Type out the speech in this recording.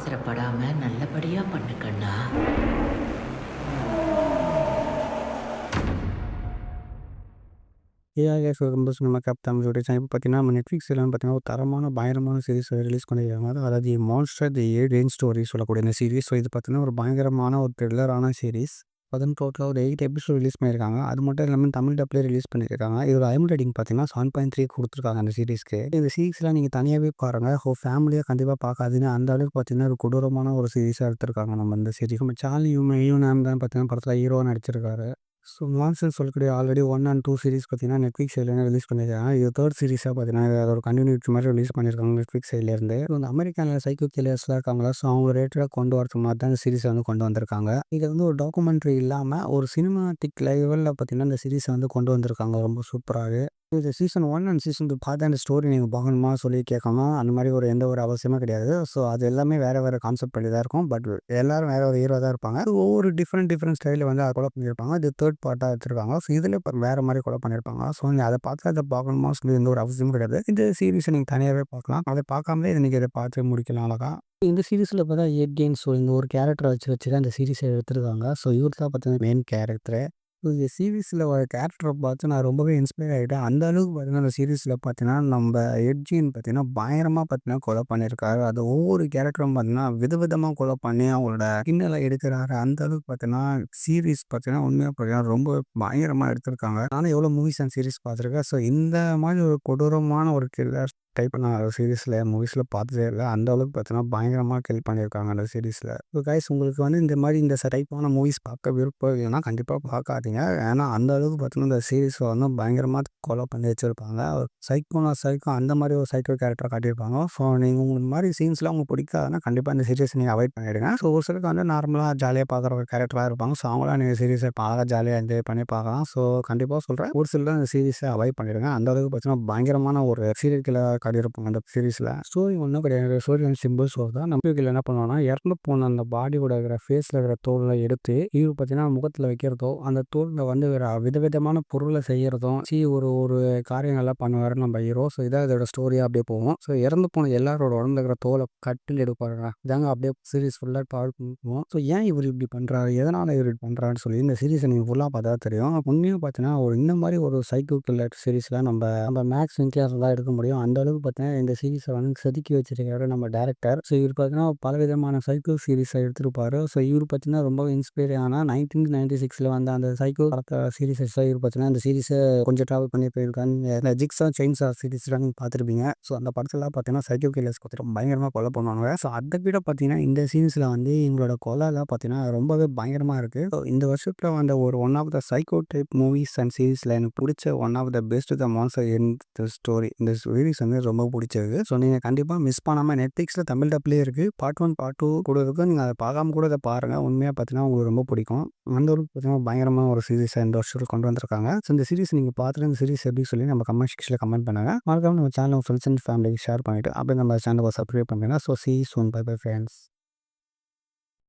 அவசரப்படாம நல்லபடியா பண்ணு கண்ணா. ஏஐஎஸ் ரொம்ப சினிமா கேப் தமிழோட இப்போ பார்த்தீங்கன்னா, நம்ம நெட்ஃப்ளிக்ஸ்ல பார்த்தீங்கன்னா, ஒரு தரமான பயங்கரமான சீரிஸ் ரிலீஸ் பண்ணியிருக்காங்க. அதாவது மான்ஸ்டர் தி ஏலியன் ஸ்டோரி சொல்லக்கூடிய இந்த சீரிஸ். ஸோ இது பார்த்தீங்கன்னா, ஒரு பயங்கரமான ஒரு த்ரில்லரான சீரிஸ். அதுவும் டோட்டலா ஒரு 8 எபிசோட் ரிலீஸ் பண்ணியிருக்காங்க. அது மட்டும் இல்லாம தமிழ் டப்லேயே ரிலீஸ் பண்ணியிருக்காங்க. இதோட ஐஎம்டி ரேட்டிங் பார்த்தீங்கன்னா 7.3 குடுத்துருக்காங்க அந்த சீரிஸ்க்கு. இந்த சீரிஸ்லாம் நீங்க தனியாவே பாருங்க. ஃபேமிலியா கண்டிப்பா பார்க்காதீங்க. அந்த அளவுக்கு பார்த்தீங்கன்னா, ஒரு கொடூரமான ஒரு சீரிஸா எடுத்திருக்காங்க நம்ம இந்த சீரிஸ். நம்ம சார்லி ஹியூமன் தான் பார்த்தீங்கன்னா, படத்துல ஹீரோவா நடிச்சிருக்காரு. ஸோ மான்ஸ்டர்ன்னு சொல்லக்கூடிய ஆல்ரெடி 1 அண்ட் 2 சீரிஸ் பார்த்தீங்கன்னா, நெட்ஃப்ளிக்ஸ் சைட்லேருந்து ரிலீஸ் பண்ணியிருக்காங்க. இது 3 சீரிஸா பார்த்தீங்கன்னா, இது அதோட கன்டினியூட்டி மாரி ரிலீஸ் பண்ணியிருக்காங்க நெட்ஃப்ளிக்ஸ் சைட்லேருந்து. இந்த அமெரிக்கால சைக்கோ கில்லர்ஸ்லாம் இருக்காங்களா, ஸோ அவங்க ரிலேட்டடா கொண்டு வரதுக்கு மாரி தான் இந்த சீரிஸ வந்து கொண்டு வந்திருக்காங்க. இது வந்து ஒரு டாக்குமெண்ட்ரி இல்லாம, ஒரு சினிமாட்டிக் லெவல்ல பார்த்தீங்கன்னா, இந்த சீரிஸ வந்து கொண்டு வந்திருக்காங்க ரொம்ப சூப்பராவே. இது சீசன் 1 அண்ட் சீசன் 2 பார்த்து அந்த ஸ்டோரி நீங்க பார்க்கணுமா சொல்லி கேட்கணும். அந்த மாரி ஒரு எந்த ஒரு அவசியமும் கிடையாது. ஸோ அது எல்லாமே வேற வேற கான்செப்ட் பண்ணி தான் இருக்கும். பட் எல்லாரும் வேற ஒரு ஹீரோ தான் இருப்பாங்க. ஒவ்வொரு டிஃப்ரெண்ட் ஸ்டைல்ல வந்து அத கொலை பண்ணியிருப்பாங்க. இது 3 பார்ட்டா எடுத்திருக்காங்க. ஸோ இதில இப்ப வேற மாரி கொலை பண்ணியிருப்பாங்க. ஸோ நீங்க அத பார்த்து அத பார்க்கணுமா சொல்லி எந்த ஒரு அவசியமும் கிடையாது. இந்த சீரிஸ நீங்க தனியாவே பார்க்கலாம். அத பார்க்காமலே நீங்க இத பார்த்து முடிக்கலாம் அழகா. இந்த சீரிஸ்ல பார்த்தா எட் கெயின் ஸோ இந்த ஒரு கேரக்டர வச்சு தான் இந்த சீரிஸ எடுத்திருக்காங்க. ஸோ இவரு தான் பார்த்தீங்கன்னா மெயின் கேரக்டரே. இந்த சீரிஸ்ல வர கேரக்டர பார்த்து நான் ரொம்பவே இன்ஸ்பயர் ஆயிட்டேன். அந்த அளவுக்கு பார்த்தீங்கன்னா, அந்த சீரிஸ்ல பார்த்தீங்கன்னா, நம்ப எட்ஜின் பார்த்தீங்கன்னா, பயங்கரமா பார்த்தீங்கன்னா கொலை பண்ணியிருக்காரு. அது ஒவ்வொரு கேரக்டரும் பார்த்தீங்கன்னா, விதவிதமா கொலை பண்ணி அவங்களோட இன்னல எடுக்குறாரு. அந்த அளவுக்கு பார்த்தீங்கன்னா, சீரிஸ் பார்த்தீங்கன்னா, உண்மையா பார்த்தீங்கன்னா, ரொம்ப பயங்கரமா எடுத்திருக்காங்க. நானும் எவ்வளோ மூவிஸ் அண்ட் சீரிஸ் பார்த்துருக்கேன். ஸோ இந்த மாரி ஒரு கொடூரமான ஒரு கில்லர் டைப் நான் சீரிஸ்ல, மூவிஸ்ல பார்த்ததே இல்ல. அந்த அளவுக்கு பார்த்தீங்கன்னா, பயங்கரமா கில் பண்ணியிருக்காங்க அந்த சீரிஸ்ல. ஸோ கைஸ் உங்களுக்கு வந்து இந்த மாரி இந்த டைப்பான மூவிஸ் பார்க்க விருப்பம் இல்லைன்னா, கண்டிப்பா பார்க்காதீங்க. ஏன்னா, அந்த அளவுக்கு பார்த்தீங்கன்னா, இந்த சீரிஸ்ல வந்து பயங்கரமா கொலை பண்ணி வச்சிருப்பாங்க. சைக்கோனா சைக்கோ அந்த மாரி ஒரு சைக்கோ கேரக்டரா காட்டியிருப்பாங்க. ஸோ நீங்க உங்களுக்கு இந்த மாரி சீன்ஸ்லாம் உங்களுக்கு பிடிக்காதுன்னா, கண்டிப்பா இந்த சீரிஸ நீங்க அவாய்ட் பண்ணிடுங்க. ஸோ ஒரு சிலருக்கு வந்து நார்மலா ஜாலியா பார்க்குற ஒரு கேரக்டரா இருப்பாங்க. ஸோ அவங்களாம் நீங்க சீரிஸ அழகா ஜாலியா என்ஜாய் பண்ணி பார்க்கலாம். ஸோ கண்டிப்பா சொல்றேன். ஒரு சிலர் இந்த சீரிஸ அவாய்ட் பண்ணிடுங்க. அந்த அளவுக்கு பார்த்தீங்கன்னா, பயங்கரமான ஒரு சீரியல் கில்லரா காட்டியிருப்பாங்க அந்த சீரிஸ்ல. ஸ்டோரி ஒண்ணும் கிடையாது. ஸ்டோரி வந்து சிம்பிள் ஸ்டோரி தான். நம்ம கில்லர் என்ன பண்ணுவாங்கன்னா, இறந்து போன அந்த பாடியோட இருக்கிற ஃபேஸ்ல இருக்கிற தோல எடுத்து, இவரு பார்த்தீங்கன்னா முகத்துல வைக்கிறதோ, அந்த தோல்ல வந்து வேற விதவிதமான பொருள செய்யறதும், ஒரு ஒரு காரியங்கள்லாம் பண்ணுவாரு நம்ம ஹீரோ. ஸோ இதான் இதோட ஸ்டோரியா அப்படியே போகும். ஸோ இறந்து போன எல்லாரோட உடம்புல இருக்கிற தோல கட்டில் எடுப்பாருங்க. இதாங்க அப்படியே சீரிஸ் ஃபுல்லா ட்ராவல் பண்ணுவோம். ஸோ ஏன் இவரு இப்படி பண்றாரு? எதனால இவரு இப்படி பண்றாருன்னு சொல்லி இந்த சீரிஸ நீங்க ஃபுல்லா பார்த்தா தெரியும். உண்மையா பார்த்தீங்கன்னா, ஒரு இந்த மாரி ஒரு சைக்கோ கில்லர் சீரிஸ்லாம் நம்ம நம்ம மேக்ஸ் என்டிஆர் தான் எடுக்க முடியும். அந்த அளவுக்கு பார்த்தீங்கன்னா, இந்த சீரிஸ வந்து செதுக்கி வச்சிருக்காரு நம்ம டைரக்டர். ஸோ இவரு பார்த்தீங்கன்னா, பலவிதமான சைக்கோ சீரிஸ எடுத்திருப்பாரு. ஸோ இவரு பார்த்தீங்கன்னா, ரொம்ப இன்ஸ்பயர் ஆன 1996ல வந்த அந்த சைக்கோ படத்த சீரிஸஸ் இவரு பார்த்தீங்கன்னா, அந்த சீரிஸ கொஞ்சம் ட்ராவல் பண்ணி போயிருக்காங்க. இந்த ஜிக்ஸா செயின்ஸா சீரிஸ்லாம் நீங்க பார்த்துருப்பீங்க. ஸோ அந்த படத்துலலாம் பார்த்தீங்கன்னா, சைக்கோ கில்லர்ஸ் பார்த்தீங்கன்னா, பயங்கரமா கொலை பண்ணுவாங்க. ஸோ அத விட பார்த்தீங்கன்னா, இந்த சீரிஸ்ல வந்து இவங்களோட கொலைலாம் பார்த்தீங்கன்னா, ரொம்பவே பயங்கரமா இருக்கு. ஸோ இந்த வருஷத்துல வந்த ஒரு one of the psycho type movies and சீரிஸ்ல எனக்கு புடிச்ச one of the best the monster in the story. இந்த சீரிஸ் வந்து ரொம்ப புடிச்சது. ஸோ நீங்க கண்டிப்பா மிஸ் பண்ணாம நெட்ஃப்ளிக்ஸ்ல தமிழ் டப்லயே இருக்கு. பார்ட் 1, பார்ட் 2 கூட இருக்கு. நீங்க அத பார்க்காம கூட இத பாருங்க. உண்மையா பார்த்தீங்கன்னா, உங்களுக்கு ரொம்ப பிடிக்கும். அந்த அளவுக்கு பார்த்தீங்கன்னா, பயங்கரமான ஒரு சீரிஸ இந்த வருஷத்துல கொண்டு வந்திருக்காங்க. ஸோ இந்த சீரிஸ் நீங்க பார்த்துட்டு இந்த சீரிஸ் எப்படி சொல்லி நம்ம கமெண்ட் செக்ஷன்ல கமெண்ட் பண்ணுங்க. மறக்காம நம்ம சேனல உங்க ஃப்ரெண்ட்ஸ் அண்ட் ஃபேமிலிக்கு ஷேர் பண்ணிட்டு, அப்படியே நம்ம சேனல சப்ஸ்கிரைப் பண்ணுங்க. So see you soon. Bye bye friends.